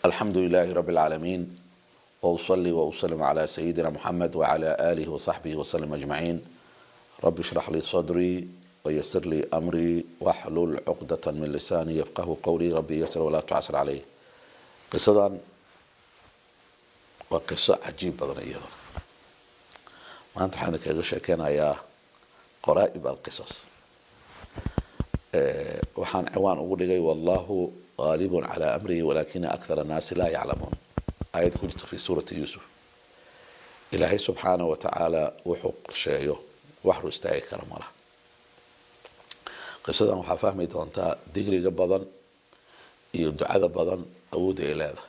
الحمد لله رب العالمين، وأصلي وأسلم على سيدنا محمد وعلى آله وصحبه وسلم أجمعين. رب اشرح لي صدري ويسر لي أمري واحلل عقدة من لساني يفقه قولي. ربي يسر ولا تعسر عليه. qisadan waa qiso cajiib badan iyada. maanta waxaan kaga sheekeynayaa qaraa'ib alqisas. waxaan ciwaan ugu dhigay wallahu gaalibun calaa amrihi walaakina akthara annaasi laa yaclamuun. aayad ku jirta fi suurati yuusuf. ilaahay subxaanahu wa tacaala wuxuu qorsheeyo wax ru istaagi kara ma laha. qisadan waxaa fahmi doontaa digriga badan iyo ducada badan awoodda ay leedahay.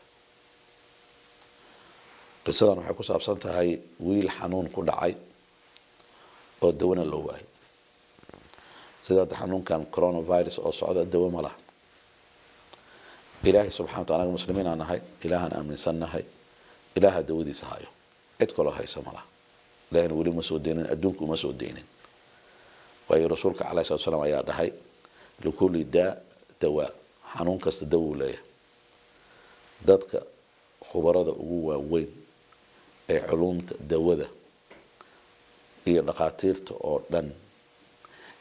qisadan waxay ku saabsan tahay wiil xanuun ku dhacay oo dawana loo waayay. sida xanuunkan coronavirus oo socda dawo ma laha. ilaahay subxaanahu wa tacaala muslimiin aan nahay, ilaahan aaminsan nahay, ilaaha dawadiisa hayo, cid kaloo haysa ma laha. ilaahina weli ma soo deynin, adduunku uma soo deynin. waayo rasuulka calayhi salaatu wasalaam ayaa dhahay likulli daa dawaa, xanuun kasta dawo leeyahay. dadka khubarada ugu waaweyn ee culumta dawada iyo dhaqaatiirta oo dhan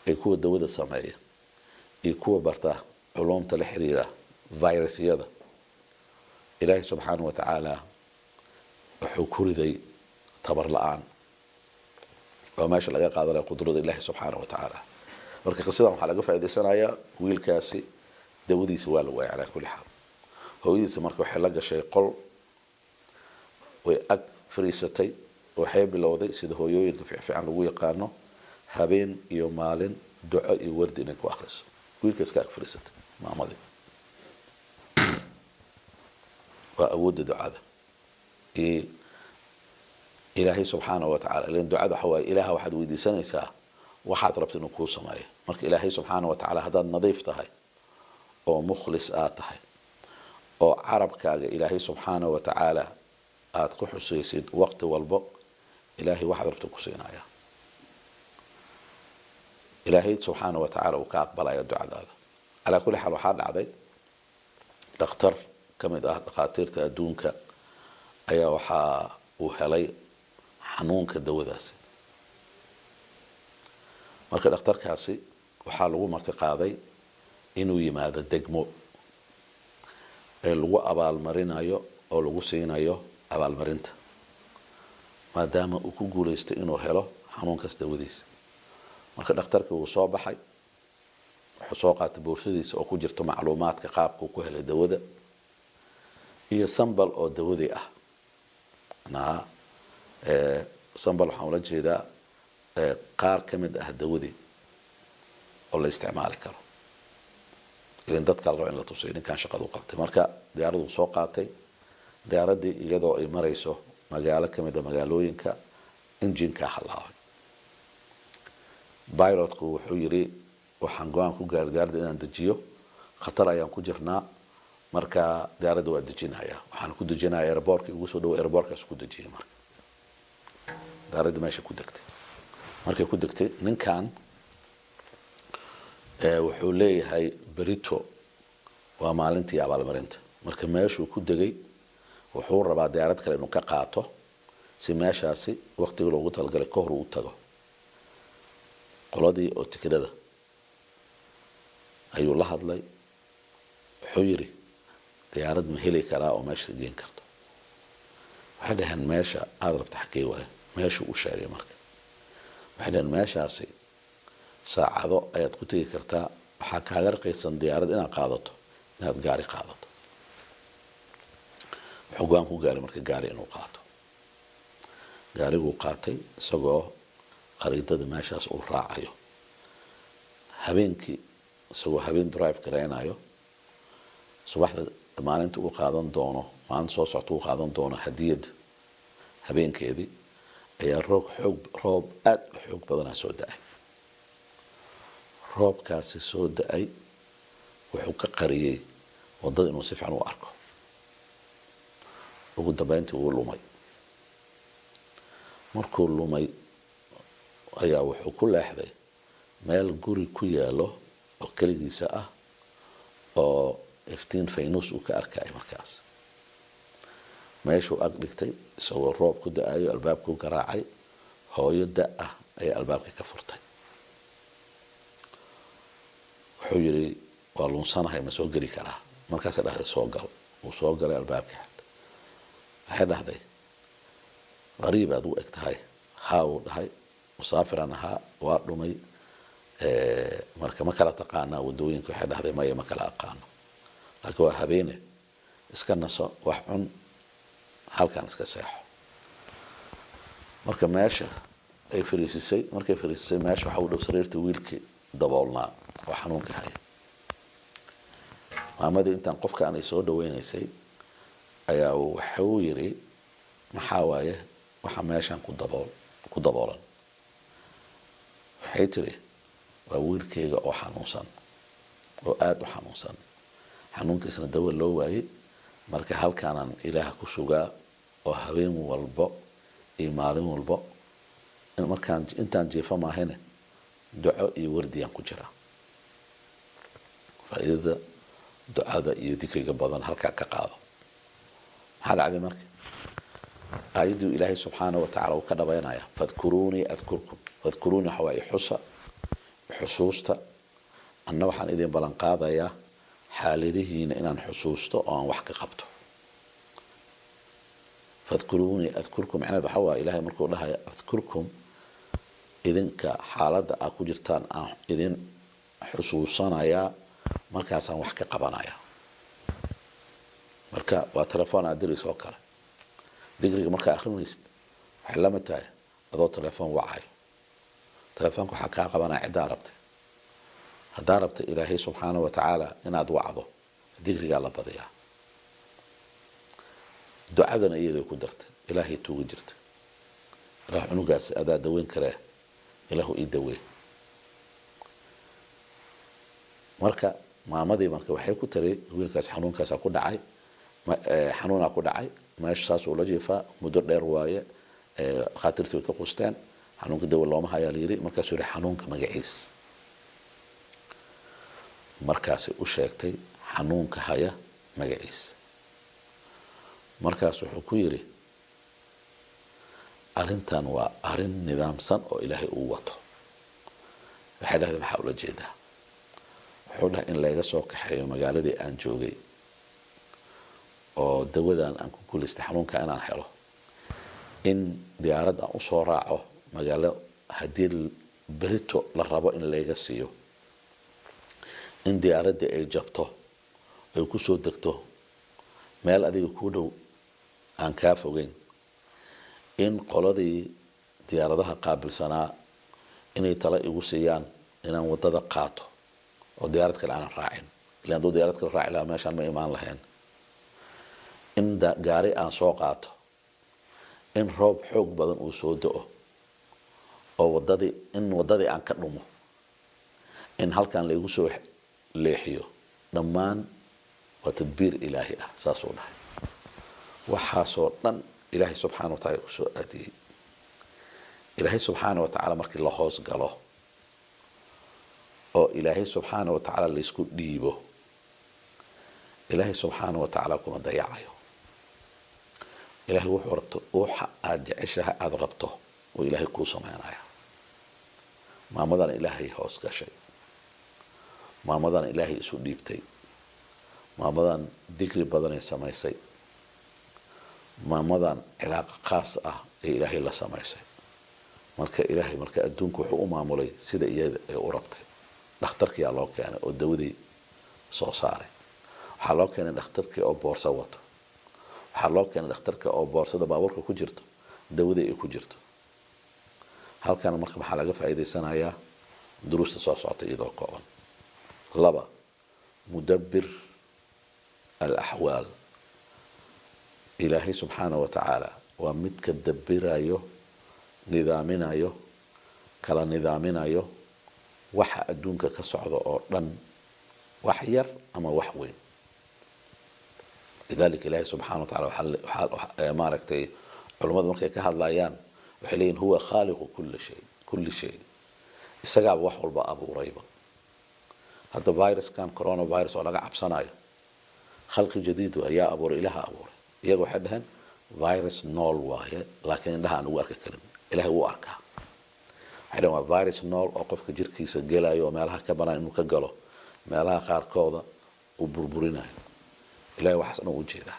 ee kuwa dawada sameeya iyo kuwa barta culumta la xiriira virusyada, ilaahay subxaanahu wa tacaala wuxuu ku riday tabar la-aan oo meesha laga qaadanaya qudrada ilaahay subxaanahu wa tacaala. marka qisadan waxaa laga faa'iidaysanayaa wiilkaasi dawadiisa waa la waayay calaa kulli xaal. hooyadiisa marka waxay la gashay qol, way ag fariisatay, waxay bilowday sida hooyooyinka fiican lagu yaqaano habeen iyo maalin duco iyo wardi inay ku akhriso. wiilka iska ag fariisatay maamadii. waa awoodda ducada iyo ilaahay subxaanahu wa tacaala. ilan ducada waxa waaye ilaaha waxaad weydiisanaysaa waxaad rabta inuu kuu sameeyo. marka ilaahay subxaanahu wa tacaala haddaad nadiif tahay oo mukhlis aad tahay oo carabkaaga ilaahay subxaanahu wa tacaala aad ku xusaysid waqti walbo, ilaahay waxaad rabta ku siinaya. ilaahay subxaanahu wa tacaala uu ka aqbalaya ducadaada. calaa kulli xaal waxaa dhacday dhakhtar ka mid ah dhakhaatiirta adduunka ayaa waxaa uu helay xanuunka dawadaasi. marka dhakhtarkaasi waxaa lagu marti qaaday inuu yimaado degmo ee lagu abaalmarinayo oo lagu siinayo abaalmarinta, maadaama uu ku guulaystay inuu helo xanuunkaas dawadiisa. marka dhakhtarkii wuu soo baxay, wuxuu soo qaatay boorshadiisa oo ku jirto macluumaadka qaabka uu ku helay dawada iyo sambal oo dawadii ah. sambal waxaan ula jeedaa qaar ka mid ah dawadii oo la isticmaali karo. ilan dadkaa la rabo in la tusiyo ninkan shaqadu qabtay. marka diyaaraduu soo qaatay. diyaaradii iyadoo ay marayso magaalo ka mid a magaalooyinka, injinkaa halaabay. pilotku wuxuu yidhi waxaan go-aan ku gaaray diyaaradda inaan dejiyo, khatar ayaan ku jirnaa, marka diyaaradda waa dejinaya. waxaan ku dejinaya airboortkii ugu soo dhawo, airboortkaas ku dejiyay. marka diyaaradda meesha ku degtay. markay ku degtay, ninkan wuxuu leeyahay berito waa maalintii abaalmarinta. marka meeshuu ku degay wuxuu rabaa diyaarad kale inuu ka qaato si meeshaasi waqtigii loogu talagalay ka hor u tago. qoladii oo tikidhada ayuu la hadlay. wuxuu yidhi diyaarad ma heli karaa oo meesha geen karto? waxay dhaheen meesha aada rabta xaggee waayo. meeshuu u sheegay. marka waxay dhaheen meeshaasi saacado ayaad ku tegi kartaa, waxaa kaaga raqiisan diyaarad inaad qaadato inaad gaari qaadato. wuxuu go-aan ku gaaray marka gaari inuu qaato. gaariguu qaatay isagoo khariidada meeshaas uu raacayo. habeenkii isagoo habeen drive garaynayo, subaxda maalinta uu qaadan doono, maalinta soo socta uu qaadan doono hadiyad habeenkeedii, ayaa roob aada u xoog badanaa soo da-ay. roobkaasi soo da-ay wuxuu ka qariyey wadada inuu si fiican u arko. ugu dambeyntii wuu lumay. markuu lumay ayaa wuxuu ku leexday meel guri ku yaalo oo keligiisa ah oo iftiin faynus uu ka arkay markaas. meeshuu ag dhigtay isagoo roob ku da-ayo albaabkuu garaacay hooyo da ah ayaa albaabkii ka furtay wuxuu yidhi waa luunsanahay ma soo geli karaa markaasay dhahday soo gal wuu soo galay albaabkii waxay dhahday qariib aad u eg tahay haa wuu dhahay musaafiran ahaa waa dhumay marka ma kala taqaanaa wadooyinka waxay dhahday maya ma kala aqaano laakiin waa habeene iska naso wax cun halkan iska seexo marka meesha ay fariisisay meesha waxa u dhow sariirta wiilkii daboolnaa oo xanuunka haya maamadii intaan qofka aanay soo dhaweynaysay ayaa wuxuu yiri maxaa waaye waxa meeshan ku daboolan waxay tiri waa wiilkayga oo xanuunsan oo aad u xanuunsan xanuunkiisna dawo loo waayay marka halkaanaan ilaah ku sugaa oo habeen walbo iyo maalin walbo markaan intaan jiifo maahane duco iyo wardiyaan ku jira faa'iidada ducada iyo dikriga badan halkaa ka qaado maxaa dhacday marka aayadii ilaahay subxaanahu wa tacaala uu ka dhabaynaya fadkuruunii adkurkum fadkuruunii waxa waaye xusuusta anna waxaan idin ballan qaadayaa xaaladihiina inaan xusuusto oo aan wax ka qabto fadkuruunii adkurkum macnaheed waxa waaye ilaahay markuu dhahayo adkurkum idinka xaaladda aad ku jirtaan aan idin xusuusanayaa markaasaan wax ka qabanayaa marka waa telefoon aad diraysa oo kale digriga markaa akhrinaysid waxay la mid tahay adoo telefoon wacayo telefoonka waxaa kaa qabanaya ciddaa rabtay haddaa rabtay ilaahay subxaanahu wa tacaala inaad wacdo digrigaa la badiyaa ducadana iyaday ku dartay ilaahay tuuga jirtay ilaah cunugaas adaa daweyn karee ilaahu ii dawey marka maamadii marka waxay ku tiri wiilkaas xanuunkaasaa ku dhacay xanuunaa ku dhacay meesha saas uu la jiifaa muddo dheer waaye khaatirtii way ka qusteen xanuunka dawo looma hayaa layiri markaasuu yihi xanuunka magaciisa markaasay u sheegtay xanuunka haya magaciisa markaas wuxuu ku yidhi arrintan waa arrin nidaamsan oo ilaahay uu wato waxay dhahday maxaa ula jeedaa wuxuu dhahay in layga soo kaxeeyo magaaladii aan joogay oo dawadan aan ku guulaystay xanuunka inaan helo in diyaarad aan usoo raaco magaalo haddii berito la rabo in layga siiyo in diyaaraddii ay jabto ay ku soo degto meel adiga kuu dhow aan kaa fogeyn in qoladii diyaaradaha qaabilsanaa inay tala igu siiyaan inaan wadada qaato oo diyaarad kale aanan raacin ilaan hadduu diyaarad kale raaci lahaa meeshaan ma imaan lahayn in gaari aan soo qaato in roob xoog badan uu soo do-o oo wadadii aan ka dhumo in halkan laygu soo leexiyo dhammaan waa tadbiir ilaahi ah saasuu dhahay waxaasoo dhan ilaahay subxaana wa tacala kusoo aadiyey ilaahay subxaana wa tacaala markii la hoos galo oo ilaahay subxaana wa tacaala laysku dhiibo ilaahay subxaana wa tacaala kuma dayacayo ilaahay wuxuu rabto waxa aad jeceshahay aada rabto oo ilaahay kuu sameynaya maamadan ilaahay hoos gashay maamadan ilaahay isu dhiibtay maamadan dikri badanay samaysay maamadan cilaaqa khaas ah ee ilaahay la samaysay marka ilaahay marka adduunku wuxuu u maamulay sida iyada ay u rabtay dhakhtarkiyaa loo keenay oo dawadii soo saaray waxaa loo keenay dhakhtarkii oo boorso wato waxaa loo keenay dhakhtarka oo boorsada baabuurka ku jirto dawadii ay ku jirto halkan marka waxaa laga faa'iidaysanayaa duruusta soo socota iyadoo kooban laba mudabbir alaxwaal ilaahay subxaana wa tacaala waa midka dabirayo nidaaminayo kala nidaaminayo waxa adduunka ka socda oo dhan wax yar ama wax weyn lidalika ilaahay subxaana wa tacaala waxaa maaragtay culimmadu markay ka hadlayaan waxay leeyihin huwa khaaliqu kulli shay isagaaba wax walba abuurayba hadda viruskan coronavirus oo laga cabsanayo khalqi jadiidu ayaa abuuray ilaha abuuray iyaga waxay dhaheen virus nool waaye laakiin indhaha aan ugu arki karin ilaahay wuu arkaa waxay waa virus nool oo qofka jirkiisa gelayo oo meelaha ka banaan inuu ka galo meelaha qaarkooda uu burburinayo ilaahay waxaas dhan u jeedaa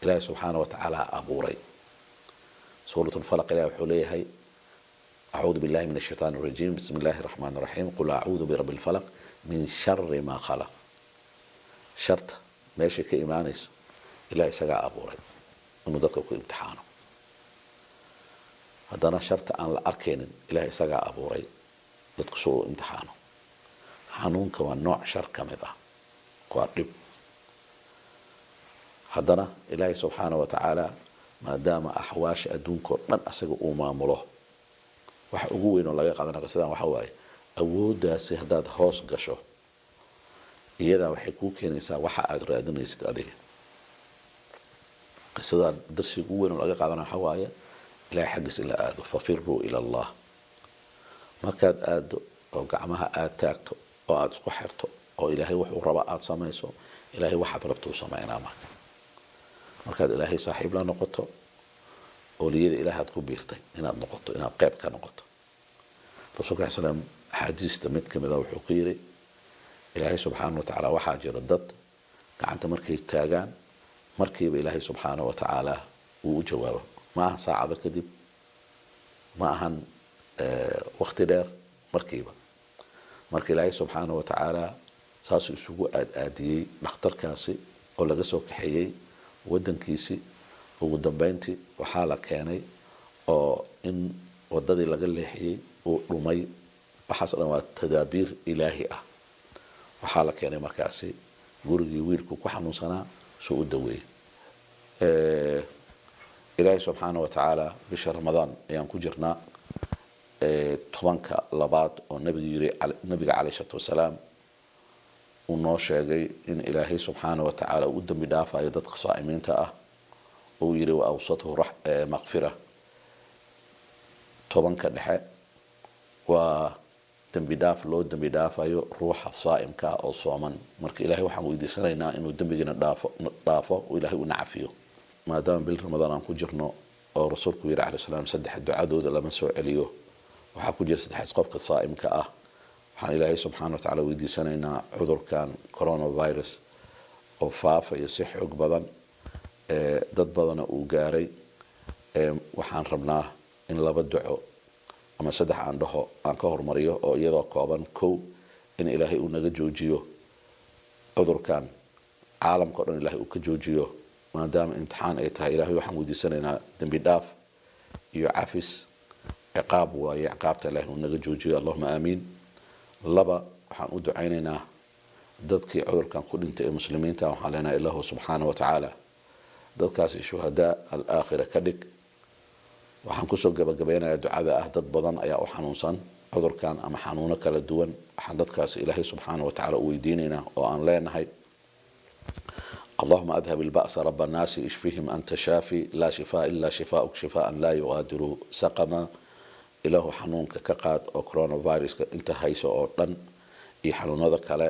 ilaahay subxaanahu wa tacaala abuuray suuratul falaq ilaahay wuxuu leeyahay أعوذ بالله من الشيطان الرجيم بسم الله الرحمن الرحيم قل أعوذ برب الفلق من شر ما خلق شرط ماشي كإيمانيس إلهي سقى أبوري إنه دقق امتحانه هذا شرط عن الأركين إلهي سقى أبوري دقسوا امتحانه حنون كمان نوع شر كمذا قارب هذا إلهي سبحانه وتعالى ما دام أحواش أدونكم من أسقى أمامه waxa ugu weyn oo laga qaadanaa qisadan waxa waaye awooddaasi haddaad hoos gasho iyada waxay kuu keenaysaa waxa aad raadinaysid adiga qisadan darsiga ugu weyn oo laga qaadanaa waxa waaye ilaahay xaggiisa ila aado fafiruu ila allah markaad aado oo gacmaha aad taagto oo aad isku xirto oo ilaahay wuxuu raba aad samayso ilaahay waxaad rabto u samaynaa markaad ilaahay saaxiib la noqoto وليد إله هتكو بيرتي إن النقطة إن القاب كنقطة رسول الله صلى الله عليه وسلم حديث تمت كم ذا وحقيري إلهي سبحانه وتعالى وحاجة ردت كعنت مركي تاجان مركي بإلهي سبحانه وتعالى وجوابه ما صعب كذب ما هن وقت دار مركيبة مركي إلهي سبحانه وتعالى ساس يسوق آدي نختار كاسي ولا جسوك حيي ودن كيسي ugu dambeyntii waxaa la keenay oo in wadadii laga leexiyay oo dhumay waxaas oo waa tadaabiir ilaahi ah waxaa la keenay markaasi gurigii wiilku ku xanuunsanaa soo u daweeyay ilaahi subxaanahu wa tacaala bisha ramadaan ayaan ku jirnaa tobanka labaad oo nabiga calayhi salaatu wasalaam uu noo sheegay in ilaahay subxaanahu wa tacaala u dambi dhaafayo dadka saa'imiinta ah ويري وأوسطه مغفرة طبعا كدحة ودمبي داف لو دمبي داف أيو روح الصائم كا أو صومن مرك إلهي وحنا ويدي سنينا إنه دمبي جنا دافه وإلهي ونعفيه ما دام بالرمضان أنكو جرنا ورسولك ويري عليه السلام سدح الدعاء دود لما سوء عليه وحكو جر سدح سقفك الصائم كا وحنا إلهي سبحانه وتعالى ويدي سنينا عذر كان كورونا فيروس أو فافا يصح عقبضا dad badana uu gaaray waxaan rabnaa in laba duco ama saddex aan dhaho aan ka hormariyo oo iyadoo kooban kow in ilaahay uu naga joojiyo cudurkan caalamka dhan ilaahay uu ka joojiyo maadaama imtixaan ay tahay ilaahay waxaan weydiisanaynaa dambi dhaaf iyo cafis ciqaab waaye ciqaabta ilaahay uu naga joojiyo allahumma aamiin laba waxaan u ducaynaynaa dadkii cudurkan ku dhintay ee muslimiinta waxaan leenahay ilaahu subxaanahu wa tacaala dadkaasi shuhadaa al-aakhira ka dhig waxaan kusoo gabagabeynayaa ducada ah dad badan ayaa u xanuunsan cudurkan ama xanuuno kala duwan waxaan dadkaasi ilaahay subxaanahu wa tacaala u weydiinaynaa oo aan leenahay اللهم أذهب البأس رب الناس اشفهم أنت شافي لا شفاء إلا شفاءك شفاء لا يغادر سقما إله حنونك كقاد أو كورونا فيروس انت هيسو أو دن إي حنون ذاك لا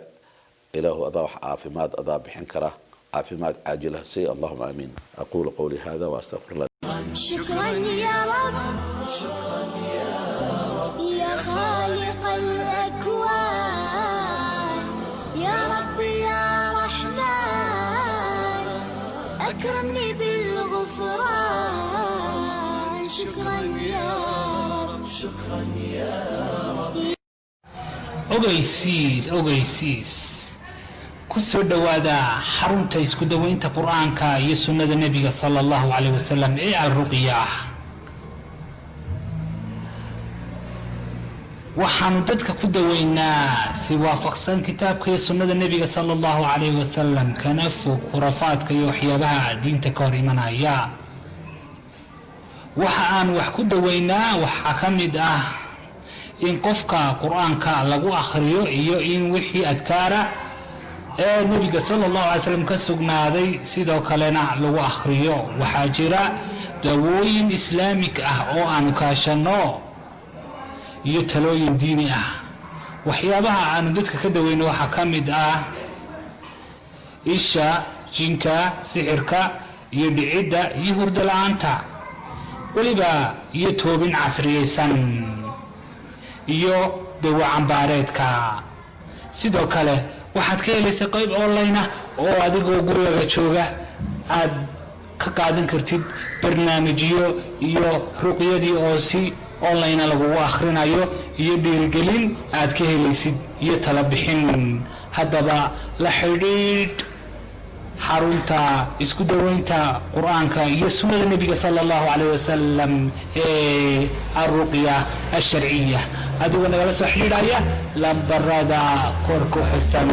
إله أضاح عافمات أضاح بحنكره عافمات عاجلة سي اللهم آمين أقول قولي هذا وأستغفر الله شكرا يا رب يا خالق الأكوان يا رب يا رحمن أكرمني بالغفران شكرا يا رب ogeysiis ku soo dhawaada xarunta isku daweynta quraanka iyo sunnada nabiga sallallahu alayhi wasallam ee al-ruqyah waxaan dadka ku daweynaa si waafaqsan kitaabka iyo sunnada nabiga sallallahu alayhi wasallam kana fog khurafaadka iyo waxyaabaha diinta ka hor imanaya waxa aan wax ku daweynaa waxa kamid ah in qofka quraanka lagu akhriyo iyo in wixii adkaara nabiga sallallahu alayhi wasallam ka sugnaaday sidoo kalena lagu akhriyo waxa jira dawooyin islaamik ah oo aan kaashano iyo talooyin diini ah waxyaabaha aan dadka ka daweyno waxa kamid ah isha jinka sixirka iyo dhicidda iyo hurdo la-aanta weliba iyo toobin casriyaysan iyo dawo cambaareedka. sidoo kale waxaad ka helaysa qayb online ah oo adigoo guriga jooga aad ka qaadan kartid barnaamijyo iyo ruqyadii oo si online lagu akhrinayo iyo dhiirigelin aad ka helaysid iyo tala bixin. haddaba la xidhiidh xarunta isku daweynta qur-aanka iyo sunnada nebiga sala allahu calayh wasalam ee alruqya alsharciya adigoo nagala soo xidhiidhaya lambarada kor ku xusan.